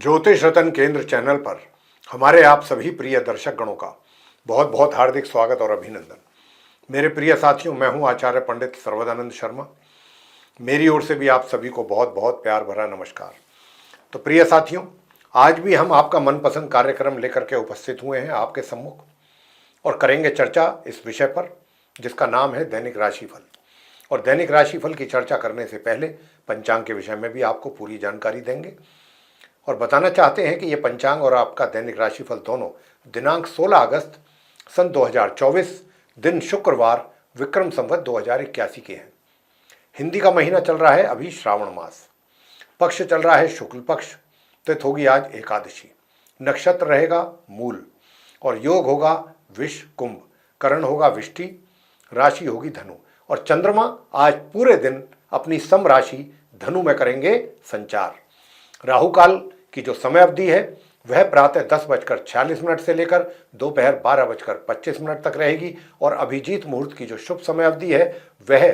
ज्योतिष रतन केंद्र चैनल पर हमारे आप सभी प्रिय दर्शक गणों का बहुत बहुत हार्दिक स्वागत और अभिनंदन। मेरे प्रिय साथियों, मैं हूं आचार्य पंडित सर्वदानंद शर्मा। मेरी ओर से भी आप सभी को बहुत बहुत प्यार भरा नमस्कार। तो प्रिय साथियों, आज भी हम आपका मनपसंद कार्यक्रम लेकर के उपस्थित हुए हैं आपके सम्मुख और करेंगे चर्चा इस विषय पर जिसका नाम है दैनिक राशिफल। और दैनिक राशिफल की चर्चा करने से पहले पंचांग के विषय में भी आपको पूरी जानकारी देंगे और बताना चाहते हैं कि ये पंचांग और आपका दैनिक राशिफल दोनों दिनांक 16 अगस्त सन 2024 दिन शुक्रवार विक्रम संवत 2081 के हैं। हिंदी का महीना चल रहा है अभी श्रावण मास, पक्ष चल रहा है शुक्ल पक्ष, तिथि होगी आज एकादशी, नक्षत्र रहेगा मूल और योग होगा विष कुंभ, करण होगा विष्टि, राशि होगी धनु और चंद्रमा आज पूरे दिन अपनी सम राशि धनु में करेंगे संचार। राहु काल की जो समय अवधि है वह प्रातः 10:46 से लेकर दोपहर 12:25 तक रहेगी और अभिजीत मुहूर्त की जो शुभ समय अवधि है वह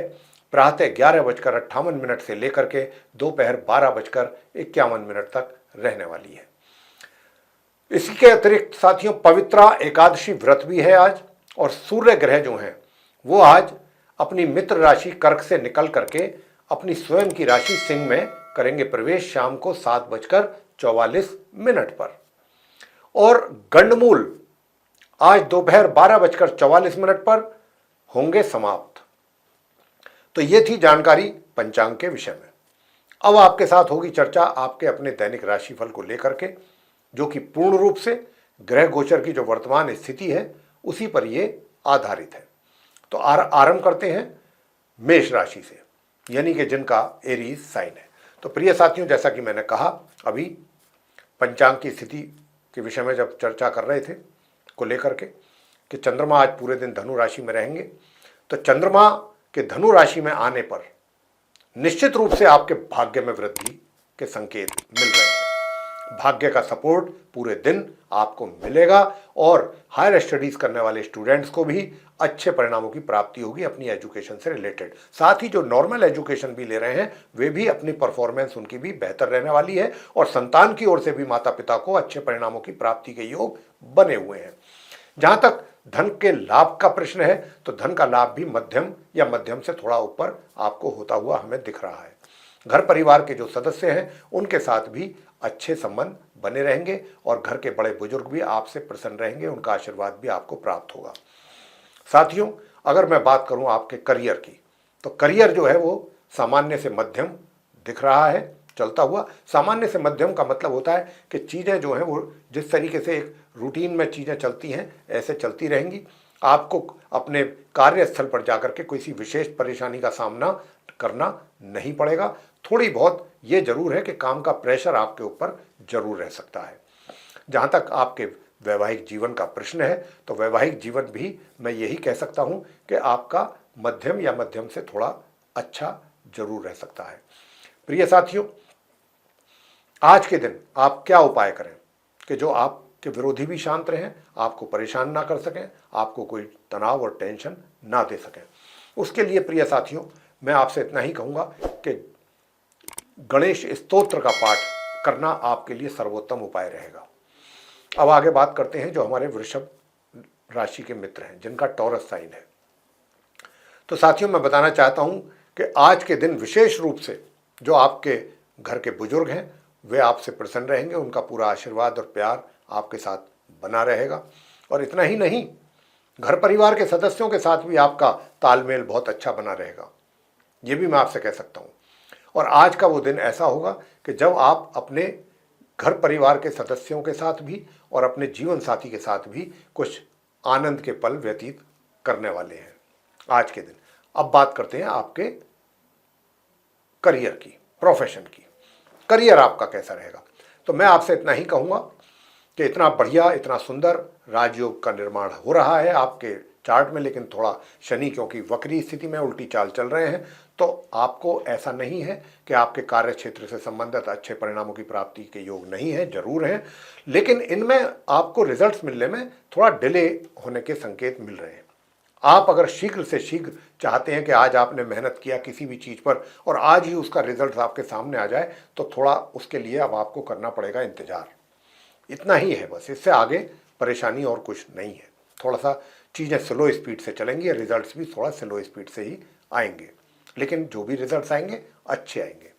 प्रातः 11:58 से लेकर के दोपहर 12:51 तक रहने वाली है। इसी के अतिरिक्त साथियों, पवित्रा एकादशी व्रत भी है आज और सूर्य ग्रह जो हैं वो आज अपनी मित्र राशि कर्क से निकल करके अपनी स्वयं की राशि सिंह में करेंगे प्रवेश शाम को 7:44 पर और गंडमूल आज दोपहर 12:44 पर होंगे समाप्त। तो ये थी जानकारी पंचांग के विषय में। अब आपके साथ होगी चर्चा आपके अपने दैनिक राशिफल को लेकर के, जो कि पूर्ण रूप से ग्रह गोचर की जो वर्तमान स्थिति है उसी पर ये आधारित है। तो आरंभ करते हैं मेष राशि से, यानी कि जिनका एरीज साइन है। तो प्रिय साथियों, जैसा कि मैंने कहा अभी पंचांग की स्थिति के विषय में जब चर्चा कर रहे थे को लेकर के कि चंद्रमा आज पूरे दिन धनु राशि में रहेंगे, तो चंद्रमा के धनु राशि में आने पर निश्चित रूप से आपके भाग्य में वृद्धि के संकेत मिल रहे हैं। भाग्य का सपोर्ट पूरे दिन आपको मिलेगा और हायर स्टडीज करने वाले स्टूडेंट्स को भी अच्छे परिणामों की प्राप्ति होगी अपनी एजुकेशन से रिलेटेड। साथ ही जो नॉर्मल एजुकेशन भी ले रहे हैं वे भी अपनी परफॉर्मेंस उनकी भी बेहतर रहने वाली है और संतान की ओर से भी माता पिता को अच्छे परिणामों की प्राप्ति के योग बने हुए हैं। जहां तक धन के लाभ का प्रश्न है तो धन का लाभ भी मध्यम या मध्यम से थोड़ा ऊपर आपको होता हुआ हमें दिख रहा है। घर परिवार के जो सदस्य हैं उनके साथ भी अच्छे संबंध बने रहेंगे और घर के बड़े बुजुर्ग भी आपसे प्रसन्न रहेंगे, उनका आशीर्वाद भी आपको प्राप्त होगा। साथियों, अगर मैं बात करूं आपके करियर की, तो करियर जो है वो सामान्य से मध्यम दिख रहा है चलता हुआ। सामान्य से मध्यम का मतलब होता है कि चीज़ें जो हैं वो जिस तरीके से एक रूटीन में चीज़ें चलती हैं ऐसे चलती रहेंगी। आपको अपने कार्यस्थल पर जाकर के किसी विशेष परेशानी का सामना करना नहीं पड़ेगा। थोड़ी बहुत ये जरूर है कि काम का प्रेशर आपके ऊपर जरूर रह सकता है। जहाँ तक आपके वैवाहिक जीवन का प्रश्न है तो वैवाहिक जीवन भी मैं यही कह सकता हूँ कि आपका मध्यम या मध्यम से थोड़ा अच्छा जरूर रह सकता है। प्रिय साथियों, आज के दिन आप क्या उपाय करें कि जो आपके विरोधी भी शांत रहें, आपको परेशान ना कर सकें, आपको कोई तनाव और टेंशन ना दे सकें। उसके लिए प्रिय साथियों मैं आपसे इतना ही कहूँगा कि गणेश स्तोत्र का पाठ करना आपके लिए सर्वोत्तम उपाय रहेगा। अब आगे बात करते हैं जो हमारे वृषभ राशि के मित्र हैं जिनका टॉरस साइन है। तो साथियों, मैं बताना चाहता हूं कि आज के दिन विशेष रूप से जो आपके घर के बुजुर्ग हैं वे आपसे प्रसन्न रहेंगे, उनका पूरा आशीर्वाद और प्यार आपके साथ बना रहेगा। और इतना ही नहीं, घर परिवार के सदस्यों के साथ भी आपका तालमेल बहुत अच्छा बना रहेगा, ये भी मैं आपसे कह सकता हूँ। और आज का वो दिन ऐसा होगा कि जब आप अपने घर परिवार के सदस्यों के साथ भी और अपने जीवन साथी के साथ भी कुछ आनंद के पल व्यतीत करने वाले हैं आज के दिन। अब बात करते हैं आपके करियर की, प्रोफेशन की। करियर आपका कैसा रहेगा? तो मैं आपसे इतना ही कहूँगा कि इतना बढ़िया, इतना सुंदर राजयोग का निर्माण हो रहा है आपके चार्ट में, लेकिन थोड़ा शनि क्योंकि वक्री स्थिति में उल्टी चाल चल रहे हैं तो आपको ऐसा नहीं है कि आपके कार्य क्षेत्र से संबंधित अच्छे परिणामों की प्राप्ति के योग नहीं है, जरूर हैं, लेकिन इनमें आपको रिजल्ट्स मिलने में थोड़ा डिले होने के संकेत मिल रहे हैं। आप अगर शीघ्र से शीघ्र चाहते हैं कि आज आपने मेहनत किया किसी भी चीज़ पर और आज ही उसका रिजल्ट आपके सामने आ जाए, तो थोड़ा उसके लिए अब आपको करना पड़ेगा इंतज़ार। इतना ही है बस, इससे आगे परेशानी और कुछ नहीं है। थोड़ा सा चीज़ें स्लो स्पीड से चलेंगी, रिजल्ट्स भी थोड़ा स्लो स्पीड से ही आएंगे, लेकिन जो भी रिजल्ट्स आएंगे अच्छे आएंगे।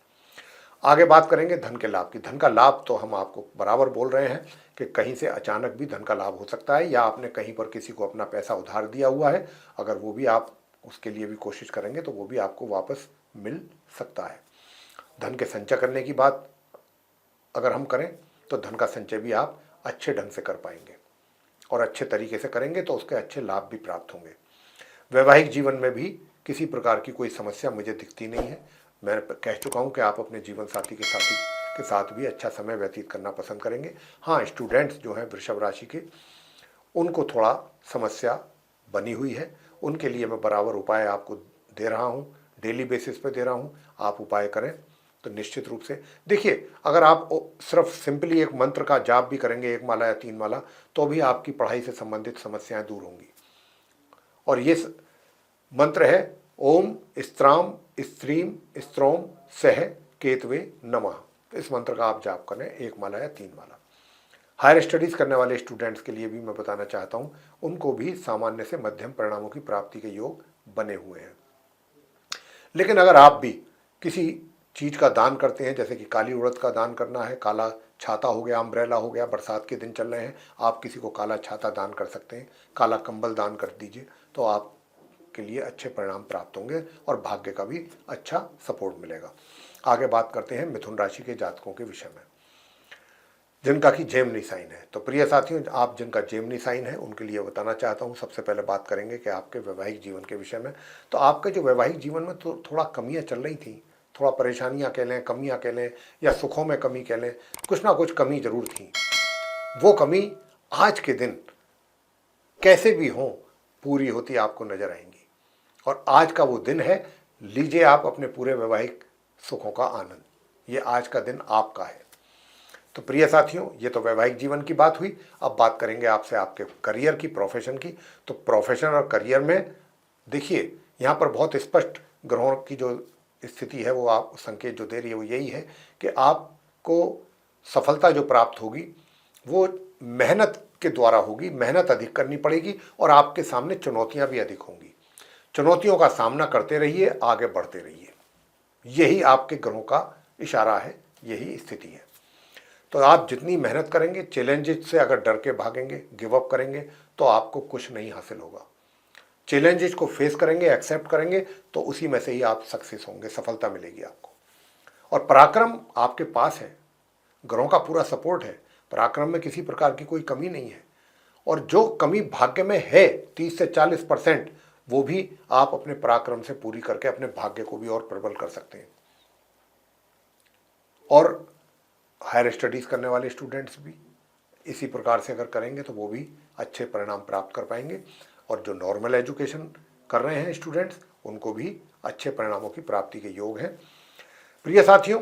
आगे बात करेंगे धन के लाभ की। धन का लाभ तो हम आपको बराबर बोल रहे हैं कि कहीं से अचानक भी धन का लाभ हो सकता है, या आपने कहीं पर किसी को अपना पैसा उधार दिया हुआ है, अगर वो भी आप उसके लिए भी कोशिश करेंगे तो वो भी आपको वापस मिल सकता है। धन के संचय करने की बात अगर हम करें तो धन का संचय भी आप अच्छे ढंग से कर पाएंगे, और अच्छे तरीके से करेंगे तो उसके अच्छे लाभ भी प्राप्त होंगे। वैवाहिक जीवन में भी किसी प्रकार की कोई समस्या मुझे दिखती नहीं है। मैं कह चुका हूं कि आप अपने जीवन साथी के साथ भी अच्छा समय व्यतीत करना पसंद करेंगे। हाँ, स्टूडेंट्स जो हैं वृषभ राशि के, उनको थोड़ा समस्या बनी हुई है, उनके लिए मैं बराबर उपाय आपको दे रहा हूँ, डेली बेसिस पे दे रहा हूँ। आप उपाय करें तो निश्चित रूप से देखिए, अगर आप सिर्फ सिंपली एक मंत्र का जाप भी करेंगे, 1 माला या 3 माला, तो भी आपकी पढ़ाई से संबंधित समस्याएं दूर होंगी। और ये मंत्र है ओम स्त्राम स्त्रीम स्त्रोम सह केतवे नमः। इस मंत्र का आप जाप करें 1 माला या 3 माला। हायर स्टडीज करने वाले स्टूडेंट्स के लिए भी मैं बताना चाहता हूं, उनको भी सामान्य से मध्यम परिणामों की प्राप्ति के योग बने हुए हैं। लेकिन अगर आप भी किसी चीज का दान करते हैं, जैसे कि काली उड़द का दान करना है, काला छाता हो गया, अम्ब्रेला हो गया, बरसात के दिन चल रहे हैं, आप किसी को काला छाता दान कर सकते हैं, काला कंबल दान कर दीजिए, तो आपके लिए अच्छे परिणाम प्राप्त होंगे और भाग्य का भी अच्छा सपोर्ट मिलेगा। आगे बात करते हैं मिथुन राशि के जातकों के विषय में, जिनका कि जेमिनी साइन है। तो प्रिय साथियों, आप जिनका जेमिनी साइन है उनके लिए बताना चाहता हूं। सबसे पहले बात करेंगे कि आपके वैवाहिक जीवन के विषय में। तो आपके जो वैवाहिक जीवन में तो थोड़ा कमियां चल रही थी, थोड़ा परेशानियां कह लें, कमियां कह लें, या सुखों में कमी कह लें, कुछ ना कुछ कमी जरूर थी। वो कमी आज के दिन कैसे भी हो पूरी होती आपको नजर आएंगी, और आज का वो दिन है, लीजिए आप अपने पूरे वैवाहिक सुखों का आनंद। ये आज का दिन आपका है। तो प्रिय साथियों, ये तो वैवाहिक जीवन की बात हुई। अब बात करेंगे आपसे आपके करियर की, प्रोफेशन की। तो प्रोफेशन और करियर में देखिए, यहाँ पर बहुत स्पष्ट ग्रहों की जो स्थिति है वो आप संकेत जो दे रही है वो यही है कि आपको सफलता जो प्राप्त होगी वो मेहनत के द्वारा होगी। मेहनत अधिक करनी पड़ेगी और आपके सामने चुनौतियां भी अधिक होंगी। चुनौतियों का सामना करते रहिए, आगे बढ़ते रहिए। यही आपके ग्रहों का इशारा है, यही स्थिति है। तो आप जितनी मेहनत करेंगे, चैलेंजेस से अगर डर के भागेंगे, गिव अप करेंगे, तो आपको कुछ नहीं हासिल होगा। चैलेंजेस को फेस करेंगे, एक्सेप्ट करेंगे, तो उसी में से ही आप सक्सेस होंगे, सफलता मिलेगी आपको। और पराक्रम आपके पास है, ग्रहों का पूरा सपोर्ट है, पराक्रम में किसी प्रकार की कोई कमी नहीं है। और जो कमी भाग्य में है 30 से 40%, वो भी आप अपने पराक्रम से पूरी करके अपने भाग्य को भी और प्रबल कर सकते हैं। और हायर स्टडीज़ करने वाले स्टूडेंट्स भी इसी प्रकार से अगर करेंगे तो वो भी अच्छे परिणाम प्राप्त कर पाएंगे। और जो नॉर्मल एजुकेशन कर रहे हैं स्टूडेंट्स, उनको भी अच्छे परिणामों की प्राप्ति के योग हैं। प्रिय साथियों,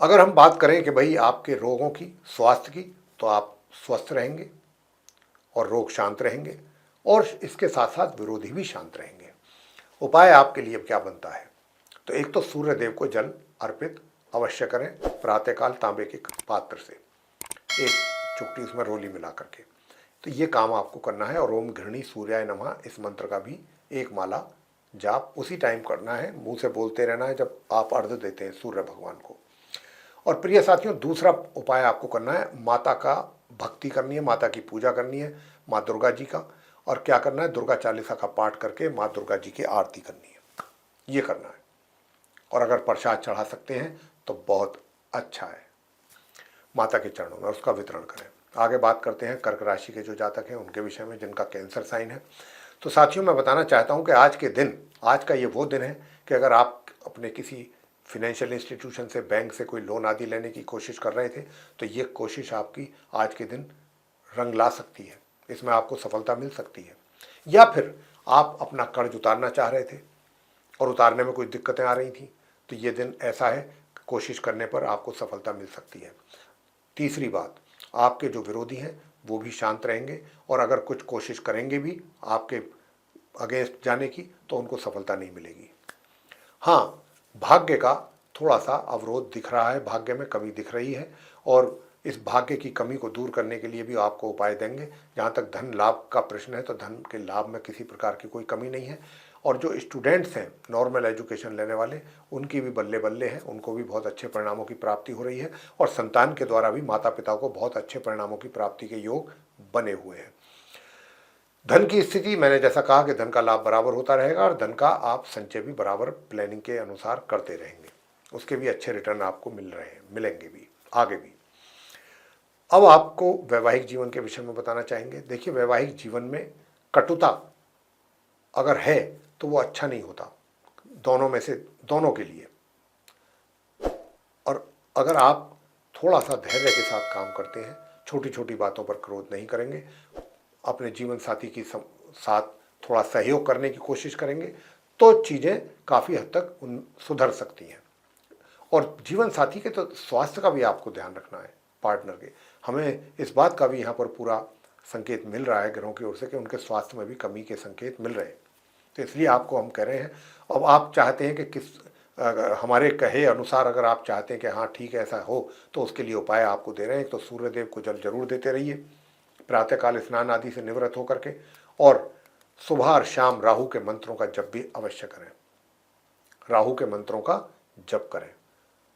अगर हम बात करें कि भाई आपके रोगों की, स्वास्थ्य की, तो आप स्वस्थ रहेंगे और रोग शांत रहेंगे, और इसके साथ साथ विरोधी भी शांत रहेंगे। उपाय आपके लिए क्या बनता है? तो एक तो सूर्य देव को जल अर्पित अवश्य करें, प्रातःकाल तांबे के पात्र से, एक चुटकी उसमें रोली मिला करके। तो ये काम आपको करना है। और ओम घृणी सूर्याय नमः, इस मंत्र का भी 1 माला जाप उसी टाइम करना है, मुंह से बोलते रहना है जब आप अर्घ्य देते हैं सूर्य भगवान को। और प्रिय साथियों, दूसरा उपाय आपको करना है, माता का भक्ति करनी है, माता की पूजा करनी है, माँ दुर्गा जी का। और क्या करना है, दुर्गा चालीसा का पाठ करके माँ दुर्गा जी की आरती करनी है, ये करना है। और अगर प्रसाद चढ़ा सकते हैं तो बहुत अच्छा है, माता के चरणों में उसका वितरण करें। आगे बात करते हैं कर्क राशि के जो जातक हैं उनके विषय में, जिनका कैंसर साइन है। तो साथियों, मैं बताना चाहता हूं कि आज के दिन, आज का ये वो दिन है कि अगर आप अपने किसी फिनेंशियल इंस्टीट्यूशन से, बैंक से कोई लोन आदि लेने की कोशिश कर रहे थे, तो ये कोशिश आपकी आज के दिन रंग ला सकती है, इसमें आपको सफलता मिल सकती है। या फिर आप अपना कर्ज उतारना चाह रहे थे और उतारने में कोई दिक्कतें आ रही थी, तो ये दिन ऐसा है, कोशिश करने पर आपको सफलता मिल सकती है। तीसरी बात, आपके जो विरोधी हैं वो भी शांत रहेंगे, और अगर कुछ कोशिश करेंगे भी आपके अगेंस्ट जाने की तो उनको सफलता नहीं मिलेगी। हाँ, भाग्य का थोड़ा सा अवरोध दिख रहा है, भाग्य में कमी दिख रही है, और इस भाग्य की कमी को दूर करने के लिए भी आपको उपाय देंगे। जहाँ तक धन लाभ का प्रश्न है तो धन के लाभ में किसी प्रकार की कोई कमी नहीं है। और जो स्टूडेंट्स हैं नॉर्मल एजुकेशन लेने वाले, उनकी भी बल्ले बल्ले हैं, उनको भी बहुत अच्छे परिणामों की प्राप्ति हो रही है, और संतान के द्वारा भी माता पिता को बहुत अच्छे परिणामों की प्राप्ति के योग बने हुए हैं। धन की स्थिति मैंने जैसा कहा कि धन का लाभ बराबर होता रहेगा, और धन का आप संचय भी बराबर प्लानिंग के अनुसार करते रहेंगे, उसके भी अच्छे रिटर्न आपको मिल रहे हैं, मिलेंगे भी आगे भी। अब आपको वैवाहिक जीवन के विषय में बताना चाहेंगे। देखिए, वैवाहिक जीवन में कटुता अगर है तो वो अच्छा नहीं होता दोनों में से, दोनों के लिए। और अगर आप थोड़ा सा धैर्य के साथ काम करते हैं, छोटी छोटी बातों पर क्रोध नहीं करेंगे, अपने जीवन साथी के साथ थोड़ा सहयोग करने की कोशिश करेंगे, तो चीज़ें काफ़ी हद तक सुधर सकती हैं। और जीवन साथी के तो स्वास्थ्य का भी आपको ध्यान रखना है, पार्टनर के। हमें इस बात का भी यहाँ पर पूरा संकेत मिल रहा है ग्रहों की ओर से कि उनके स्वास्थ्य में भी कमी के संकेत मिल रहे हैं। तो इसलिए आपको हम कह रहे हैं, अब आप चाहते हैं कि हमारे कहे अनुसार अगर आप चाहते हैं कि हाँ ठीक है ऐसा हो, तो उसके लिए उपाय आपको दे रहे हैं। तो सूर्यदेव को जल जरूर देते रहिए, प्रातःकाल स्नान आदि से निवृत्त होकर के, और सुबह और शाम राहु के मंत्रों का जप भी अवश्य करें, राहु के मंत्रों का जप करें,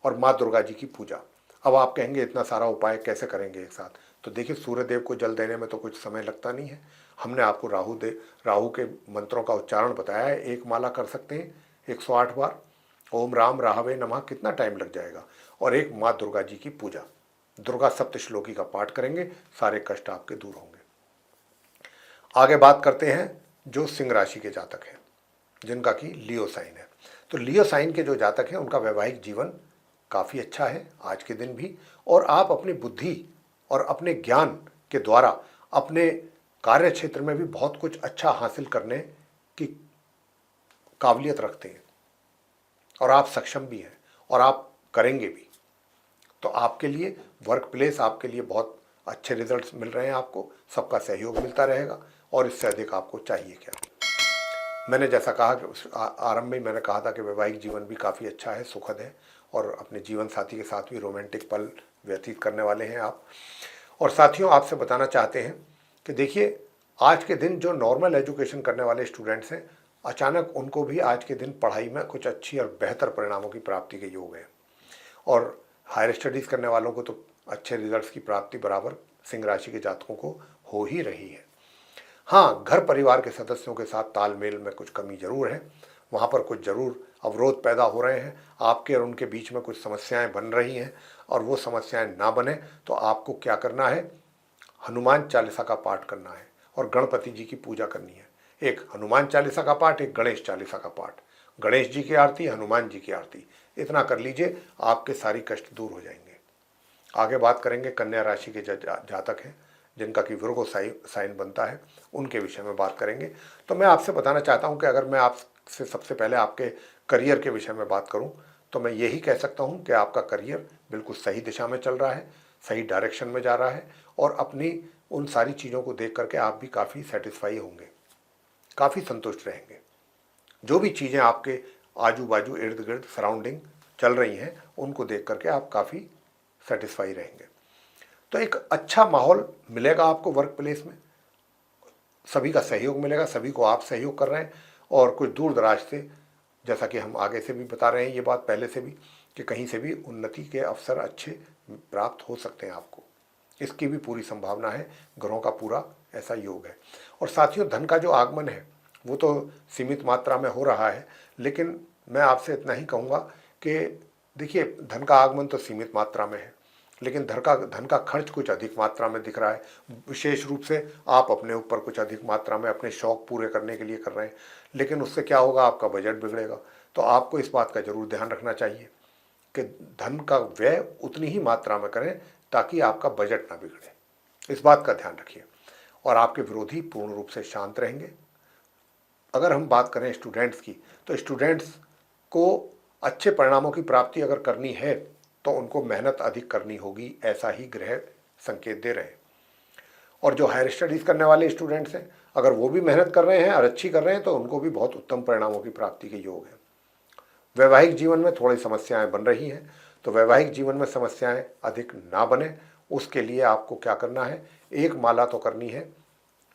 और माँ दुर्गा जी की पूजा। अब आप कहेंगे इतना सारा उपाय कैसे करेंगे एक साथ? तो देखिए, सूर्यदेव को जल देने में तो कुछ समय लगता नहीं है। हमने आपको राहु के मंत्रों का उच्चारण बताया है, एक माला कर सकते हैं 108 बार, ओम राम राहवे नमः, कितना टाइम लग जाएगा। और एक माँ दुर्गा जी की पूजा, दुर्गा सप्तश्लोकी का पाठ करेंगे, सारे कष्ट आपके दूर होंगे। आगे बात करते हैं जो सिंह राशि के जातक हैं, जिनका कि लियो साइन है। तो लियो साइन के जो जातक हैं उनका वैवाहिक जीवन काफ़ी अच्छा है आज के दिन भी, और आप अपनी बुद्धि और अपने ज्ञान के द्वारा अपने कार्य क्षेत्र में भी बहुत कुछ अच्छा हासिल करने की काबिलियत रखते हैं, और आप सक्षम भी हैं, और आप करेंगे भी। तो आपके लिए वर्क प्लेस, आपके लिए बहुत अच्छे रिजल्ट्स मिल रहे हैं, आपको सबका सहयोग मिलता रहेगा, और इससे अधिक आपको चाहिए क्या। मैंने जैसा कहा कि आरंभ में मैंने कहा था कि वैवाहिक जीवन भी काफ़ी अच्छा है, सुखद है, और अपने जीवन साथी के साथ भी रोमांटिक पल व्यतीत करने वाले हैं आप। और साथियों, आपसे बताना चाहते हैं कि देखिए, आज के दिन जो नॉर्मल एजुकेशन करने वाले स्टूडेंट्स हैं, अचानक उनको भी आज के दिन पढ़ाई में कुछ अच्छी और बेहतर परिणामों की प्राप्ति के योग हैं, और हायर स्टडीज़ करने वालों को तो अच्छे रिजल्ट्स की प्राप्ति बराबर सिंह राशि के जातकों को हो ही रही है। हाँ, घर परिवार के सदस्यों के साथ तालमेल में कुछ कमी जरूर है, वहाँ पर कुछ जरूर अवरोध पैदा हो रहे हैं, आपके और उनके बीच में कुछ समस्याएं बन रही हैं, और वो समस्याएं ना बने तो आपको क्या करना है, हनुमान चालीसा का पाठ करना है, और गणपति जी की पूजा करनी है। एक हनुमान चालीसा का पाठ, एक गणेश चालीसा का पाठ, गणेश जी की आरती, हनुमान जी की आरती, इतना कर लीजिए, आपके सारी कष्ट दूर हो जाएंगे। आगे बात करेंगे कन्या राशि के जातक हैं, जिनका कि विर्गो साइन बनता है, उनके विषय में बात करेंगे। तो मैं आपसे बताना चाहता हूं कि अगर मैं आपसे सबसे पहले आपके करियर के विषय में बात करूं, तो मैं यही कह सकता हूं कि आपका करियर बिल्कुल सही दिशा में चल रहा है, सही डायरेक्शन में जा रहा है, और अपनी उन सारी चीज़ों को देख करके आप भी काफ़ी सेटिस्फाई होंगे, काफ़ी संतुष्ट रहेंगे। जो भी चीज़ें आपके आजू बाजू इर्द गिर्द सराउंडिंग चल रही हैं, उनको देख करके आप काफ़ी सेटिस्फाई रहेंगे। तो एक अच्छा माहौल मिलेगा आपको वर्क प्लेस में, सभी का सहयोग मिलेगा, सभी को आप सहयोग कर रहे हैं, और कुछ दूर दराज से, जैसा कि हम आगे से भी बता रहे हैं ये बात पहले से भी, कि कहीं से भी उन्नति के अवसर अच्छे प्राप्त हो सकते हैं आपको, इसकी भी पूरी संभावना है, ग्रहों का पूरा ऐसा योग है। और साथियों, धन का जो आगमन है वो तो सीमित मात्रा में हो रहा है, लेकिन मैं आपसे इतना ही कहूँगा कि देखिए, धन का आगमन तो सीमित मात्रा में है, लेकिन धन का खर्च कुछ अधिक मात्रा में दिख रहा है। विशेष रूप से आप अपने ऊपर कुछ अधिक मात्रा में अपने शौक पूरे करने के लिए कर रहे हैं, लेकिन उससे क्या होगा, आपका बजट बिगड़ेगा। तो आपको इस बात का जरूर ध्यान रखना चाहिए कि धन का व्यय उतनी ही मात्रा में करें ताकि आपका बजट ना बिगड़े, इस बात का ध्यान रखिए। और आपके विरोधी पूर्ण रूप से शांत रहेंगे। अगर हम बात करें स्टूडेंट्स की, तो स्टूडेंट्स को अच्छे परिणामों की प्राप्ति अगर करनी है तो उनको मेहनत अधिक करनी होगी, ऐसा ही ग्रह संकेत दे रहे हैं। और जो हायर स्टडीज़ करने वाले स्टूडेंट्स हैं, अगर वो भी मेहनत कर रहे हैं और अच्छी कर रहे हैं तो उनको भी बहुत उत्तम परिणामों की प्राप्ति के योग है। वैवाहिक जीवन में थोड़ी समस्याएं बन रही हैं, तो वैवाहिक जीवन में समस्याएं अधिक ना बने उसके लिए आपको क्या करना है, एक माला तो करनी है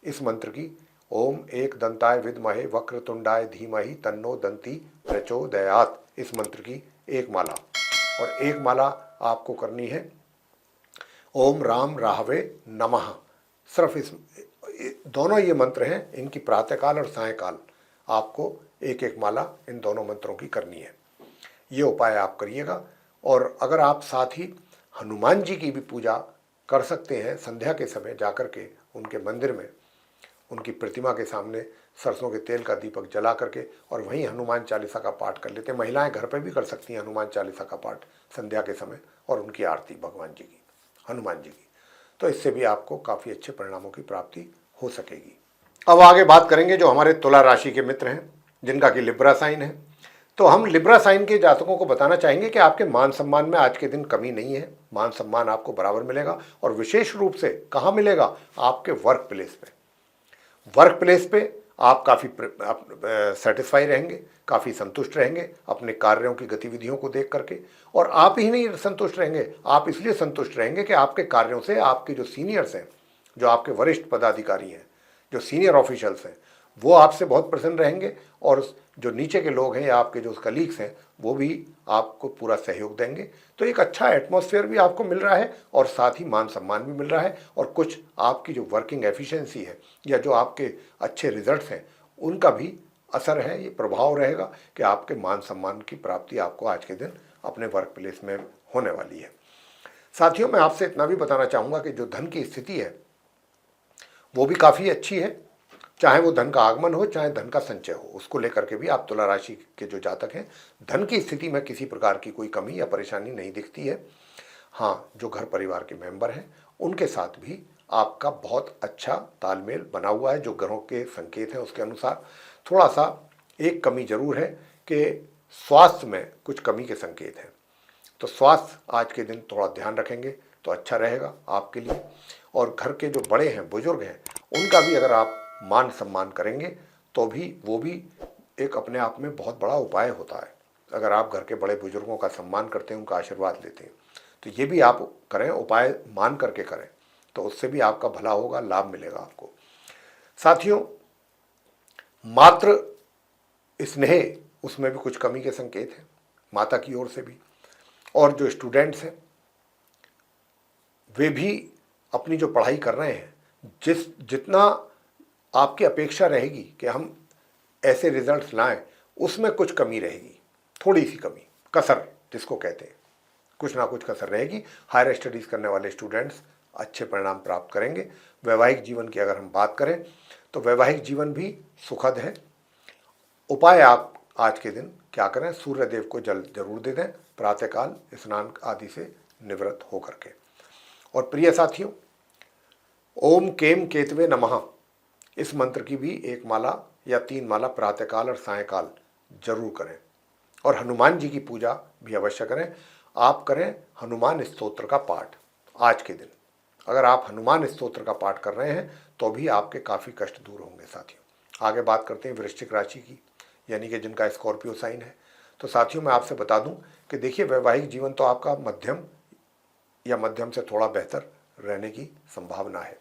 इस मंत्र की, ओम एक दंताय विद्महे वक्रतुंडाय धीमहि तन्नो दंती प्रचोदयात्। इस मंत्र की एक माला, और एक माला आपको करनी है ओम राम राहवे नमः। सिर्फ इस दोनों ये मंत्र हैं, इनकी प्रातःकाल और सायंकाल आपको एक एक माला इन दोनों मंत्रों की करनी है। ये उपाय आप करिएगा। और अगर आप साथ ही हनुमान जी की भी पूजा कर सकते हैं, संध्या के समय जाकर के उनके मंदिर में उनकी प्रतिमा के सामने सरसों के तेल का दीपक जला करके और वहीं हनुमान चालीसा का पाठ कर लेते हैं। महिलाएं घर पर भी कर सकती हैं हनुमान चालीसा का पाठ संध्या के समय, और उनकी आरती भगवान जी की, हनुमान जी की। तो इससे भी आपको काफ़ी अच्छे परिणामों की प्राप्ति हो सकेगी। अब आगे बात करेंगे जो हमारे तुला राशि के मित्र हैं, जिनका कि लिब्रा साइन है। तो हम लिब्रा साइन के जातकों को बताना चाहेंगे कि आपके मान सम्मान में आज के दिन कमी नहीं है, मान सम्मान आपको बराबर मिलेगा। और विशेष रूप से कहाँ मिलेगा, आपके वर्क प्लेस पे। वर्क प्लेस पे आप काफ़ी सेटिस्फाई रहेंगे, काफ़ी संतुष्ट रहेंगे अपने कार्यों की गतिविधियों को देख करके। और आप ही नहीं संतुष्ट रहेंगे, आप इसलिए संतुष्ट रहेंगे कि आपके कार्यों से आपके जो सीनियर्स हैं, जो आपके वरिष्ठ पदाधिकारी हैं, जो सीनियर ऑफिशियल्स हैं, वो आपसे बहुत प्रसन्न रहेंगे। और जो नीचे के लोग हैं या आपके जो कलीग्स हैं, वो भी आपको पूरा सहयोग देंगे। तो एक अच्छा एटमॉस्फेयर भी आपको मिल रहा है और साथ ही मान सम्मान भी मिल रहा है। और कुछ आपकी जो वर्किंग एफिशिएंसी है या जो आपके अच्छे रिजल्ट्स हैं, उनका भी असर है, ये प्रभाव रहेगा कि आपके मान सम्मान की प्राप्ति आपको आज के दिन अपने वर्क प्लेस में होने वाली है। साथियों, मैं आपसे इतना भी बताना चाहूँगा कि जो धन की स्थिति है वो भी काफ़ी अच्छी है। चाहे वो धन का आगमन हो चाहे धन का संचय हो, उसको लेकर के भी आप तुला राशि के जो जातक हैं, धन की स्थिति में किसी प्रकार की कोई कमी या परेशानी नहीं दिखती है। हाँ, जो घर परिवार के मेंबर हैं उनके साथ भी आपका बहुत अच्छा तालमेल बना हुआ है। जो ग्रहों के संकेत हैं उसके अनुसार थोड़ा सा एक कमी जरूर है कि स्वास्थ्य में कुछ कमी के संकेत हैं। तो स्वास्थ्य आज के दिन थोड़ा ध्यान रखेंगे तो अच्छा रहेगा आपके लिए। और घर के जो बड़े हैं, बुजुर्ग हैं, उनका भी अगर आप मान सम्मान करेंगे तो भी वो भी एक अपने आप में बहुत बड़ा उपाय होता है। अगर आप घर के बड़े बुजुर्गों का सम्मान करते हैं, उनका आशीर्वाद लेते हैं, तो ये भी आप करें, उपाय मान करके करें, तो उससे भी आपका भला होगा, लाभ मिलेगा आपको। साथियों, मात्र स्नेह, उसमें भी कुछ कमी के संकेत हैं माता की ओर से भी। और जो स्टूडेंट्स हैं वे भी अपनी जो पढ़ाई कर रहे हैं, जितना आपकी अपेक्षा रहेगी कि हम ऐसे रिजल्ट्स लाएं, उसमें कुछ कमी रहेगी, थोड़ी सी कमी, कसर जिसको कहते हैं, कुछ ना कुछ कसर रहेगी। हायर स्टडीज़ करने वाले स्टूडेंट्स अच्छे परिणाम प्राप्त करेंगे। वैवाहिक जीवन की अगर हम बात करें तो वैवाहिक जीवन भी सुखद है। उपाय आप आज के दिन क्या करें, सूर्य देव को जल जरूर दे दें प्रातःकाल स्नान आदि से निवृत्त होकर के। और प्रिय साथियों, ओम केम केतवे नमः, इस मंत्र की भी एक माला या 3 माला प्रातःकाल और सायंकाल जरूर करें। और हनुमान जी की पूजा भी अवश्य करें। आप करें हनुमान स्तोत्र का पाठ आज के दिन। अगर आप हनुमान स्तोत्र का पाठ कर रहे हैं तो भी आपके काफ़ी कष्ट दूर होंगे। साथियों, आगे बात करते हैं वृश्चिक राशि की, यानी कि जिनका स्कॉर्पियो साइन है। तो साथियों, मैं आपसे बता दूं कि देखिए, वैवाहिक जीवन तो आपका मध्यम या मध्यम से थोड़ा बेहतर रहने की संभावना है,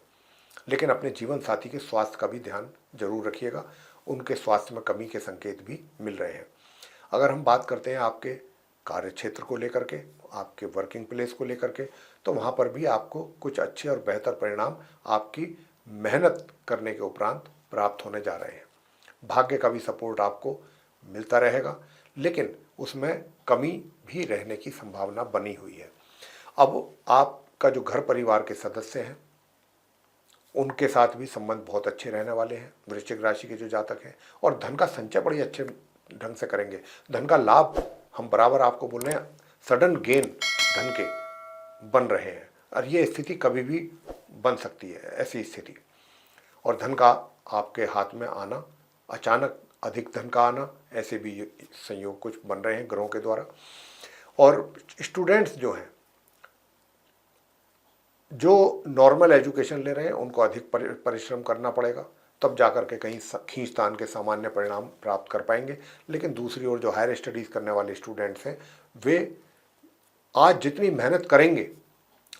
लेकिन अपने जीवन साथी के स्वास्थ्य का भी ध्यान जरूर रखिएगा। उनके स्वास्थ्य में कमी के संकेत भी मिल रहे हैं। अगर हम बात करते हैं आपके कार्य क्षेत्र को लेकर के, आपके वर्किंग प्लेस को लेकर के, तो वहाँ पर भी आपको कुछ अच्छे और बेहतर परिणाम आपकी मेहनत करने के उपरांत प्राप्त होने जा रहे हैं। भाग्य का भी सपोर्ट आपको मिलता रहेगा, लेकिन उसमें कमी भी रहने की संभावना बनी हुई है। अब आपका जो घर परिवार के सदस्य हैं उनके साथ भी संबंध बहुत अच्छे रहने वाले हैं वृश्चिक राशि के जो जातक हैं। और धन का संचय बड़ी अच्छे ढंग से करेंगे। धन का लाभ हम बराबर आपको बोल रहे हैं, सडन गेन धन के बन रहे हैं, और ये स्थिति कभी भी बन सकती है, ऐसी स्थिति। और धन का आपके हाथ में आना, अचानक अधिक धन का आना, ऐसे भी संयोग कुछ बन रहे हैं ग्रहों के द्वारा। और स्टूडेंट्स जो हैं जो नॉर्मल एजुकेशन ले रहे हैं उनको अधिक परिश्रम करना पड़ेगा, तब जाकर के कहीं खींचतान के सामान्य परिणाम प्राप्त कर पाएंगे। लेकिन दूसरी ओर जो हायर स्टडीज़ करने वाले स्टूडेंट्स हैं वे आज जितनी मेहनत करेंगे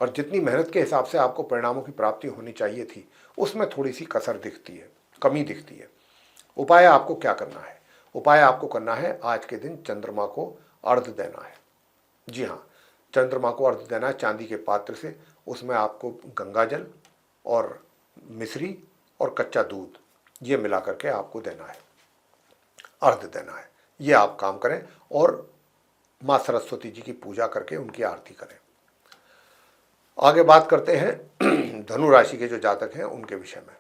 और जितनी मेहनत के हिसाब से आपको परिणामों की प्राप्ति होनी चाहिए थी, उसमें थोड़ी सी कसर दिखती है, कमी दिखती है। उपाय आपको क्या करना है? उपाय आपको करना है आज के दिन चंद्रमा को अर्घ्य देना है। जी हाँ, चंद्रमा को अर्घ्य देना है चांदी के पात्र से। उसमें आपको गंगा जल और मिश्री और कच्चा दूध ये मिला करके आपको देना है, अर्घ्य देना है। ये आप काम करें और माँ सरस्वती जी की पूजा करके उनकी आरती करें। आगे बात करते हैं धनु राशि के जो जातक हैं उनके विषय में,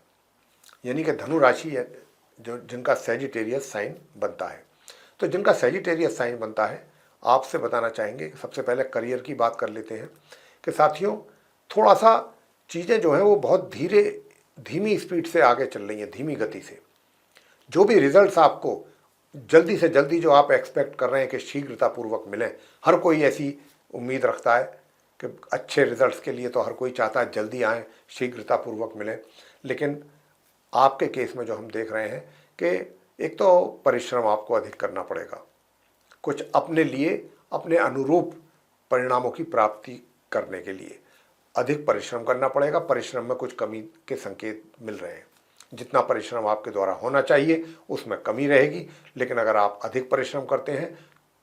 यानी कि धनु राशि है जो जिनका सैजिटेरियस साइन बनता है। तो जिनका सैजिटेरियस साइन बनता है, आपसे बताना चाहेंगे कि सबसे पहले करियर की बात कर लेते हैं कि साथियों थोड़ा सा चीज़ें जो हैं वो बहुत धीमी स्पीड से आगे चल रही हैं, धीमी गति से। जो भी रिजल्ट्स आपको जल्दी से जल्दी जो आप एक्सपेक्ट कर रहे हैं कि शीघ्रतापूर्वक मिलें, हर कोई ऐसी उम्मीद रखता है कि अच्छे रिजल्ट्स के लिए तो हर कोई चाहता है जल्दी आएँ, शीघ्रतापूर्वक मिलें। लेकिन आपके केस में जो हम देख रहे हैं कि एक तो परिश्रम आपको अधिक करना पड़ेगा, कुछ अपने लिए अपने अनुरूप परिणामों की प्राप्ति करने के लिए अधिक परिश्रम करना पड़ेगा। परिश्रम में कुछ कमी के संकेत मिल रहे हैं। जितना परिश्रम आपके द्वारा होना चाहिए उसमें कमी रहेगी, लेकिन अगर आप अधिक परिश्रम करते हैं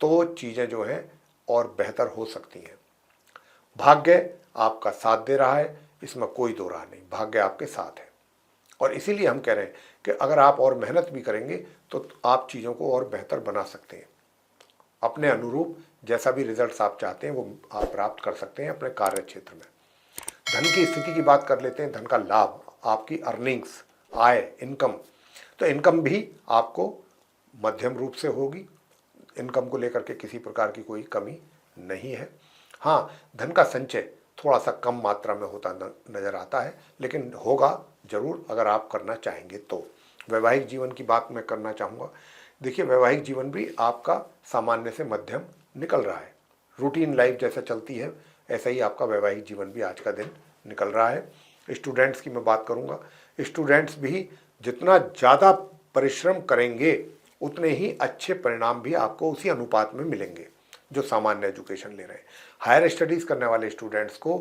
तो चीज़ें जो हैं और बेहतर हो सकती हैं। भाग्य आपका साथ दे रहा है, इसमें कोई दो राह नहीं, भाग्य आपके साथ है। और इसीलिए हम कह रहे हैं कि अगर आप और मेहनत भी करेंगे तो आप चीज़ों को और बेहतर बना सकते हैं। अपने अनुरूप जैसा भी रिजल्ट्स आप चाहते हैं वो आप प्राप्त कर सकते हैं अपने कार्य क्षेत्र में। धन की स्थिति की बात कर लेते हैं। धन का लाभ, आपकी अर्निंग्स, आय, इनकम, तो इनकम भी आपको मध्यम रूप से होगी। इनकम को लेकर के किसी प्रकार की कोई कमी नहीं है। हाँ, धन का संचय थोड़ा सा कम मात्रा में होता नज़र आता है, लेकिन होगा जरूर अगर आप करना चाहेंगे तो। वैवाहिक जीवन की बात मैं करना चाहूँगा। देखिए, वैवाहिक जीवन भी आपका सामान्य से मध्यम निकल रहा है। रूटीन लाइफ जैसा चलती है ऐसा ही आपका वैवाहिक जीवन भी आज का दिन निकल रहा है। स्टूडेंट्स की मैं बात करूँगा। स्टूडेंट्स भी जितना ज़्यादा परिश्रम करेंगे उतने ही अच्छे परिणाम भी आपको उसी अनुपात में मिलेंगे जो सामान्य एजुकेशन ले रहे हैं। हायर स्टडीज़ करने वाले स्टूडेंट्स को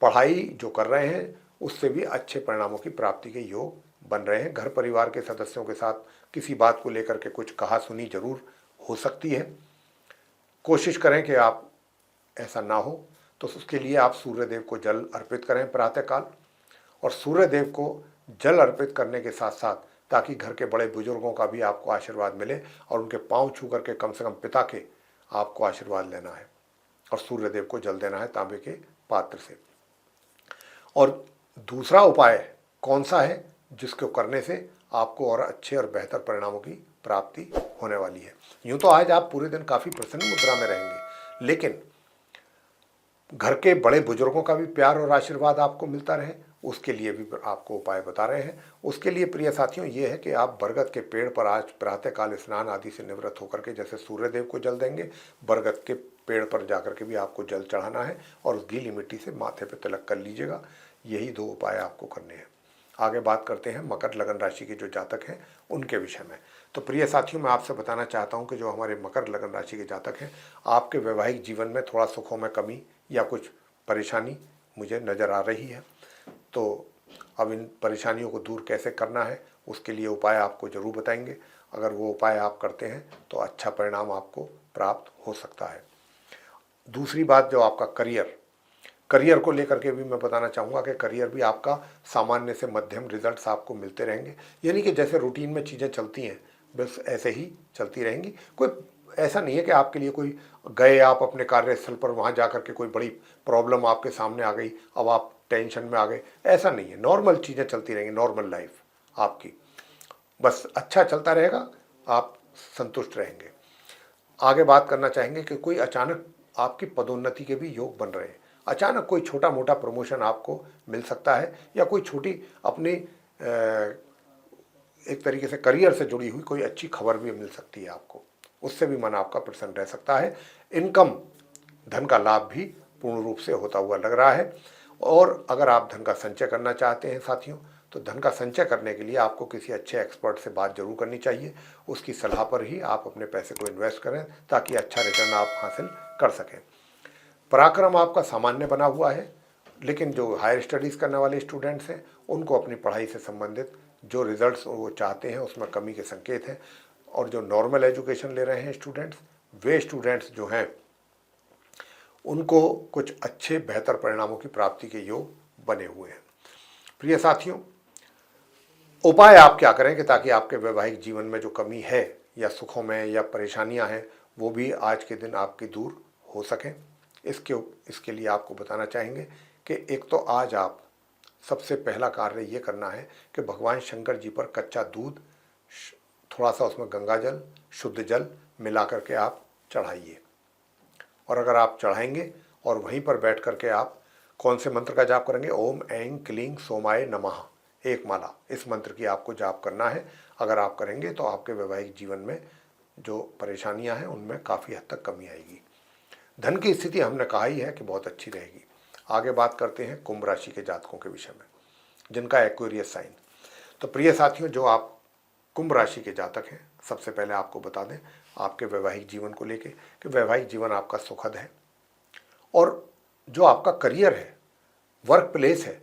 पढ़ाई जो कर रहे हैं उससे भी अच्छे परिणामों की प्राप्ति के योग बन रहे हैं। घर परिवार के सदस्यों के साथ किसी बात को लेकर के कुछ कहा सुनी जरूर हो सकती है। कोशिश करें कि आप ऐसा ना हो, तो उसके लिए आप सूर्यदेव को जल अर्पित करें प्रातःकाल। और सूर्यदेव को जल अर्पित करने के साथ साथ ताकि घर के बड़े बुजुर्गों का भी आपको आशीर्वाद मिले और उनके पांव छू करके कम से कम पिता के आपको आशीर्वाद लेना है और सूर्यदेव को जल देना है तांबे के पात्र से। और दूसरा उपाय कौन सा है जिसको करने से आपको और अच्छे और बेहतर परिणामों की प्राप्ति होने वाली है? यूं तो आज आप पूरे दिन काफ़ी प्रसन्न मुद्रा में रहेंगे, लेकिन घर के बड़े बुजुर्गों का भी प्यार और आशीर्वाद आपको मिलता रहे, उसके लिए भी आपको उपाय बता रहे हैं। उसके लिए प्रिय साथियों ये है कि आप बरगद के पेड़ पर आज प्रातःकाल स्नान आदि से निवृत्त होकर के जैसे सूर्यदेव को जल देंगे, बरगद के पेड़ पर जाकर के भी आपको जल चढ़ाना है और उस गीली मिट्टी से माथे पर तिलक कर लीजिएगा। यही दो उपाय आपको करने हैं। आगे बात करते हैं मकर लगन राशि के जो जातक हैं उनके विषय में। तो प्रिय साथियों, मैं आपसे बताना चाहता हूं कि जो हमारे मकर लगन राशि के जातक हैं, आपके वैवाहिक जीवन में थोड़ा सुखों में कमी या कुछ परेशानी मुझे नज़र आ रही है। तो अब इन परेशानियों को दूर कैसे करना है उसके लिए उपाय आपको ज़रूर बताएंगे। अगर वो उपाय आप करते हैं तो अच्छा परिणाम आपको प्राप्त हो सकता है। दूसरी बात, जो आपका करियर को लेकर के भी मैं बताना चाहूँगा कि करियर भी आपका सामान्य से मध्यम रिजल्ट्स आपको मिलते रहेंगे। यानी कि जैसे रूटीन में चीज़ें चलती हैं बस ऐसे ही चलती रहेंगी। कोई ऐसा नहीं है कि आपके लिए कोई गए आप अपने कार्यस्थल पर, वहाँ जा कर के कोई बड़ी प्रॉब्लम आपके सामने आ गई, अब आप टेंशन में आ गए, ऐसा नहीं है। नॉर्मल चीज़ें चलती रहेंगी, नॉर्मल लाइफ आपकी बस अच्छा चलता रहेगा, आप संतुष्ट रहेंगे। आगे बात करना चाहेंगे कि कोई अचानक आपकी पदोन्नति के भी योग बन रहे हैं। अचानक कोई छोटा मोटा प्रमोशन आपको मिल सकता है या कोई छोटी अपनी एक तरीके से करियर से जुड़ी हुई कोई अच्छी खबर भी मिल सकती है आपको, उससे भी मन आपका प्रसन्न रह सकता है। इनकम, धन का लाभ भी पूर्ण रूप से होता हुआ लग रहा है। और अगर आप धन का संचय करना चाहते हैं साथियों, तो धन का संचय करने के लिए आपको किसी अच्छे एक्सपर्ट से बात जरूर करनी चाहिए। उसकी सलाह पर ही आप अपने पैसे को इन्वेस्ट करें ताकि अच्छा रिटर्न आप हासिल कर सकें। पराक्रम आपका सामान्य बना हुआ है, लेकिन जो हायर स्टडीज़ करने वाले स्टूडेंट्स हैं उनको अपनी पढ़ाई से संबंधित जो रिजल्ट्स वो चाहते हैं उसमें कमी के संकेत हैं। और जो नॉर्मल एजुकेशन ले रहे हैं स्टूडेंट्स, वे स्टूडेंट्स जो हैं उनको कुछ अच्छे बेहतर परिणामों की प्राप्ति के योग बने हुए हैं। प्रिय साथियों, उपाय आप क्या करें कि ताकि आपके वैवाहिक जीवन में जो कमी है या सुखों में या परेशानियां हैं वो भी आज के दिन आपकी दूर हो सकें। इसके लिए आपको बताना चाहेंगे कि एक तो आज आप सबसे पहला कार्य ये करना है कि भगवान शंकर जी पर कच्चा दूध, थोड़ा सा उसमें गंगा जल, शुद्ध जल मिला करके आप चढ़ाइए। और अगर आप चढ़ाएंगे और वहीं पर बैठ करके आप कौन से मंत्र का जाप करेंगे? ओम ऐं क्लीं सोमाय नमः, एक माला, इस मंत्र की आपको जाप करना है। अगर आप करेंगे तो आपके वैवाहिक जीवन में जो परेशानियां हैं उनमें काफ़ी हद तक कमी आएगी। धन की स्थिति हमने कहा ही है कि बहुत अच्छी रहेगी। आगे बात करते हैं कुंभ राशि के जातकों के विषय में जिनका एक्वेरियस साइन। तो प्रिय साथियों, जो आप कुंभ राशि के जातक हैं, सबसे पहले आपको बता दें आपके वैवाहिक जीवन को लेके कि वैवाहिक जीवन आपका सुखद है और जो आपका करियर है, वर्क प्लेस है,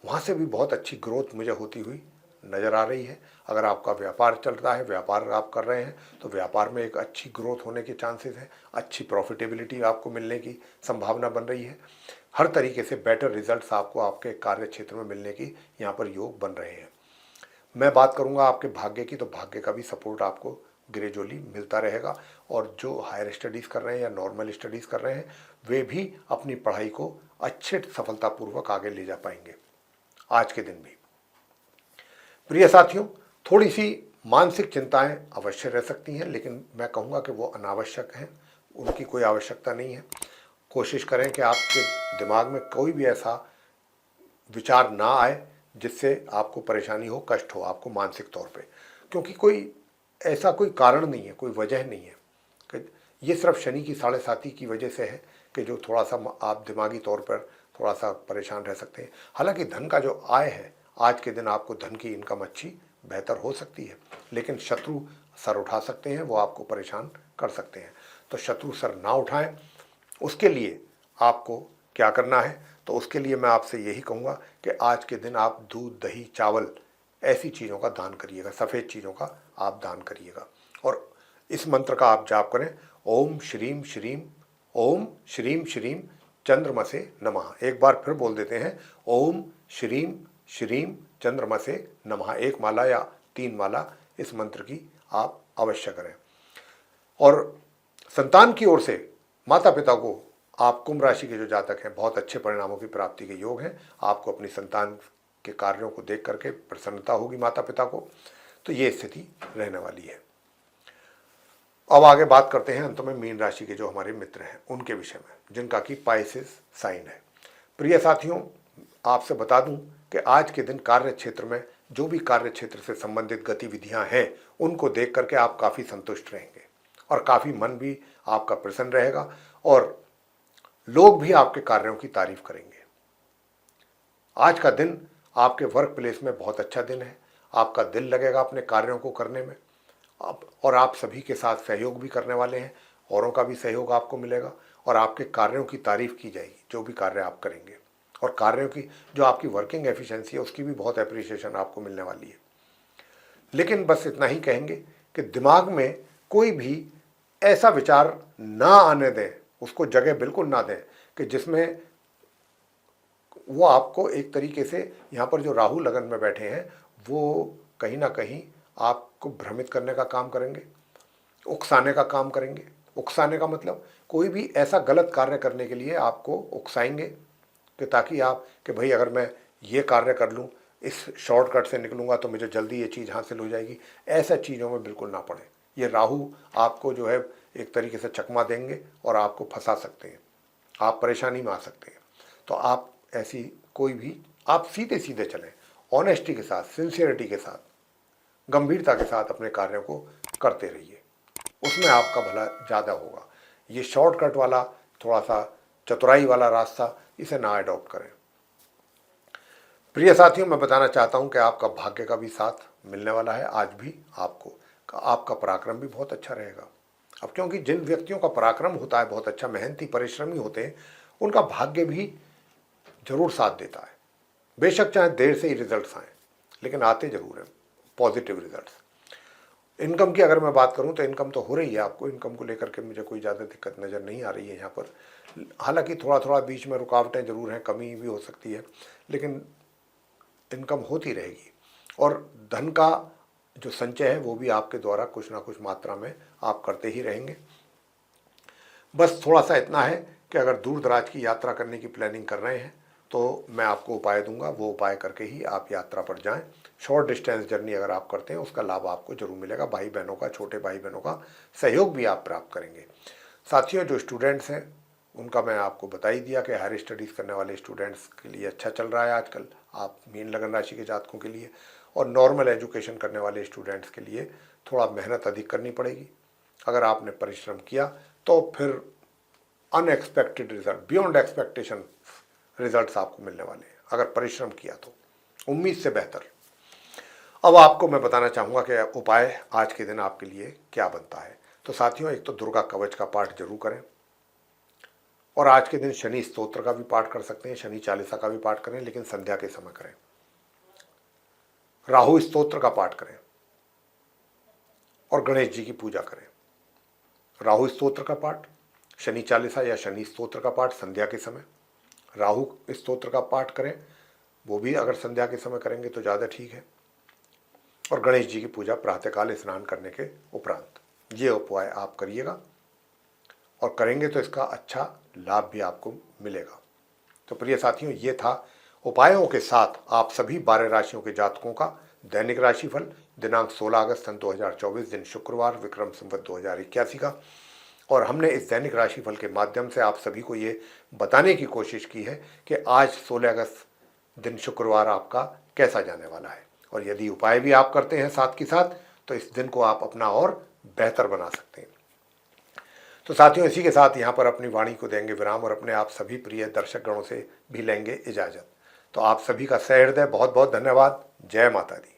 वहाँ से भी बहुत अच्छी ग्रोथ मुझे होती हुई नज़र आ रही है। अगर आपका व्यापार चलता है, व्यापार आप कर रहे हैं, तो व्यापार में एक अच्छी ग्रोथ होने के चांसेस हैं, अच्छी प्रॉफिटेबिलिटी आपको मिलने की संभावना बन रही है। हर तरीके से बेटर रिजल्ट्स आपको आपके कार्य क्षेत्र में मिलने की यहाँ पर योग बन रहे हैं। मैं बात करूँगा आपके भाग्य की, तो भाग्य का भी सपोर्ट आपको ग्रेजुअली मिलता रहेगा। और जो हायर स्टडीज़ कर रहे हैं या नॉर्मल स्टडीज़ कर रहे हैं वे भी अपनी पढ़ाई को अच्छे सफलतापूर्वक आगे ले जा पाएंगे आज के दिन भी। प्रिय साथियों, थोड़ी सी मानसिक चिंताएं अवश्य रह सकती हैं, लेकिन मैं कहूँगा कि वो अनावश्यक हैं, उनकी कोई आवश्यकता नहीं है। कोशिश करें कि आपके दिमाग में कोई भी ऐसा विचार ना आए जिससे आपको परेशानी हो, कष्ट हो आपको मानसिक तौर पे, क्योंकि कोई ऐसा कोई कारण नहीं है, कोई वजह नहीं है कि ये सिर्फ शनि की 7.5 की वजह से है कि जो थोड़ा सा आप दिमागी तौर पर थोड़ा सा परेशान रह सकते हैं। हालांकि धन का जो आय है, आज के दिन आपको धन की इनकम अच्छी बेहतर हो सकती है, लेकिन शत्रु सर उठा सकते हैं, वो आपको परेशान कर सकते हैं। तो शत्रु सर ना उठाएं, उसके लिए आपको क्या करना है? तो उसके लिए मैं आपसे यही कहूँगा कि आज के दिन आप दूध, दही, चावल ऐसी चीज़ों का दान करिएगा, सफ़ेद चीज़ों का आप दान करिएगा। और इस मंत्र का आप जाप करें, ओम श्रीम श्रीम, ओम श्रीम श्रीम चंद्रमसे नमः। एक बार फिर बोल देते हैं, ओम श्रीम श्रीम चंद्रमसे नमः। एक माला या 3 माला इस मंत्र की आप अवश्य करें। और संतान की ओर से माता पिता को, आप कुंभ राशि के जो जातक हैं, बहुत अच्छे परिणामों की प्राप्ति के योग हैं। आपको अपनी संतान के कार्यों को देख करके प्रसन्नता होगी माता पिता को, तो ये स्थिति रहने वाली है। अब आगे बात करते हैं अंत में मीन राशि के जो हमारे मित्र हैं उनके विषय में, जिनका कि पाइसेस साइन है। प्रिय साथियों, आपसे बता दूं कि आज के दिन कार्य क्षेत्र में जो भी कार्य क्षेत्र से संबंधित गतिविधियां हैं उनको देख करके आप काफ़ी संतुष्ट रहेंगे और काफ़ी मन भी आपका प्रसन्न रहेगा और लोग भी आपके कार्यों की तारीफ करेंगे। आज का दिन आपके वर्क प्लेस में बहुत अच्छा दिन है। आपका दिल लगेगा अपने कार्यों को करने में, और आप सभी के साथ सहयोग भी करने वाले हैं, औरों का भी सहयोग आपको मिलेगा और आपके कार्यों की तारीफ की जाएगी जो भी कार्य आप करेंगे। और कार्यों की जो आपकी वर्किंग एफिशिएंसी है उसकी भी बहुत अप्रिसिएशन आपको मिलने वाली है। लेकिन बस इतना ही कहेंगे कि दिमाग में कोई भी ऐसा विचार ना आने दें, उसको जगह बिल्कुल ना दें कि जिसमें वो आपको एक तरीके से, यहाँ पर जो राहु लगन में बैठे हैं वो कहीं ना कहीं आपको भ्रमित करने का काम करेंगे, उकसाने का काम करेंगे। उकसाने का मतलब कोई भी ऐसा गलत कार्य करने के लिए आपको उकसाएंगे कि ताकि आप कि भाई अगर मैं ये कार्य कर लूँ, इस शॉर्टकट से निकलूँगा तो मुझे जल्दी ये चीज़ हासिल हो जाएगी। ऐसा चीज़ों में बिल्कुल ना पड़े। ये राहु आपको जो है एक तरीके से चकमा देंगे और आपको फंसा सकते हैं, आप परेशानी में आ सकते हैं। तो आप ऐसी कोई भी, आप सीधे सीधे चलें, ऑनेस्टी के साथ, सिंसियरिटी के साथ, गंभीरता के साथ अपने कार्यों को करते रहिए, उसमें आपका भला ज़्यादा होगा। ये शॉर्टकट वाला, थोड़ा सा चतुराई वाला रास्ता, इसे ना अडॉप्ट करें। प्रिय साथियों, मैं बताना चाहता हूं कि आपका भाग्य का भी साथ मिलने वाला है आज भी आपको। आपका पराक्रम भी बहुत अच्छा रहेगा। अब क्योंकि जिन व्यक्तियों का पराक्रम होता है बहुत अच्छा, मेहनती परिश्रमी होते हैं, उनका भाग्य भी जरूर साथ देता है। बेशक चाहे देर से ही रिजल्ट्स आए, लेकिन आते जरूर हैं पॉजिटिव रिजल्ट्स। इनकम की अगर मैं बात करूं तो इनकम तो हो रही है आपको। इनकम को लेकर के मुझे कोई ज़्यादा दिक्कत नज़र नहीं आ रही है यहाँ पर। हालांकि थोड़ा थोड़ा बीच में रुकावटें जरूर हैं, कमी भी हो सकती है, लेकिन इनकम होती रहेगी। और धन का जो संचय है वो भी आपके द्वारा कुछ ना कुछ मात्रा में आप करते ही रहेंगे। बस थोड़ा सा इतना है कि अगर दूर दराज की यात्रा करने की प्लानिंग कर रहे हैं तो मैं आपको उपाय दूंगा, वो उपाय करके ही आप यात्रा पर जाएं। शॉर्ट डिस्टेंस जर्नी अगर आप करते हैं उसका लाभ आपको जरूर मिलेगा। भाई बहनों का, छोटे भाई बहनों का सहयोग भी आप प्राप्त करेंगे। साथियों, जो स्टूडेंट्स हैं उनका मैं आपको बता ही दिया कि हायर स्टडीज़ करने वाले स्टूडेंट्स के लिए अच्छा चल रहा है आजकल, आप मीन लगन राशि के जातकों के लिए। और नॉर्मल एजुकेशन करने वाले स्टूडेंट्स के लिए थोड़ा मेहनत अधिक करनी पड़ेगी। अगर आपने परिश्रम किया तो फिर unexpected result, beyond expectation results आपको मिलने वाले हैं अगर परिश्रम किया तो, उम्मीद से बेहतर। अब आपको मैं बताना चाहूँगा कि उपाय आज के दिन आपके लिए क्या बनता है। तो साथियों, एक तो दुर्गा कवच का पाठ जरूर करें, और आज के दिन शनि स्तोत्र का भी पाठ कर सकते हैं, शनि चालीसा का भी पाठ करें, लेकिन संध्या के समय करें। राहु स्तोत्र का पाठ करें और गणेश जी की पूजा करें। राहु स्तोत्र का पाठ, शनि चालीसा या शनि स्तोत्र का पाठ संध्या के समय, राहु स्तोत्र का पाठ करें, वो भी अगर संध्या के समय करेंगे तो ज़्यादा ठीक है। और गणेश जी की पूजा प्रातःकाल स्नान करने के उपरांत, ये उपाय आप करिएगा और करेंगे तो इसका अच्छा लाभ भी आपको मिलेगा। तो प्रिय साथियों, ये था उपायों के साथ आप सभी 12 राशियों के जातकों का दैनिक राशिफल दिनांक 16 अगस्त सन 2024 दिन शुक्रवार, विक्रम संवत 2081 का। और हमने इस दैनिक राशिफल के माध्यम से आप सभी को ये बताने की कोशिश की है कि आज 16 अगस्त दिन शुक्रवार आपका कैसा जाने वाला है। और यदि उपाय भी आप करते हैं साथ के साथ तो इस दिन को आप अपना और बेहतर बना सकते हैं। तो साथियों, इसी के साथ यहाँ पर अपनी वाणी को देंगे विराम और अपने आप सभी प्रिय दर्शक गणों से भी लेंगे इजाज़त। तो आप सभी का सहृदय बहुत बहुत धन्यवाद। जय माता दी।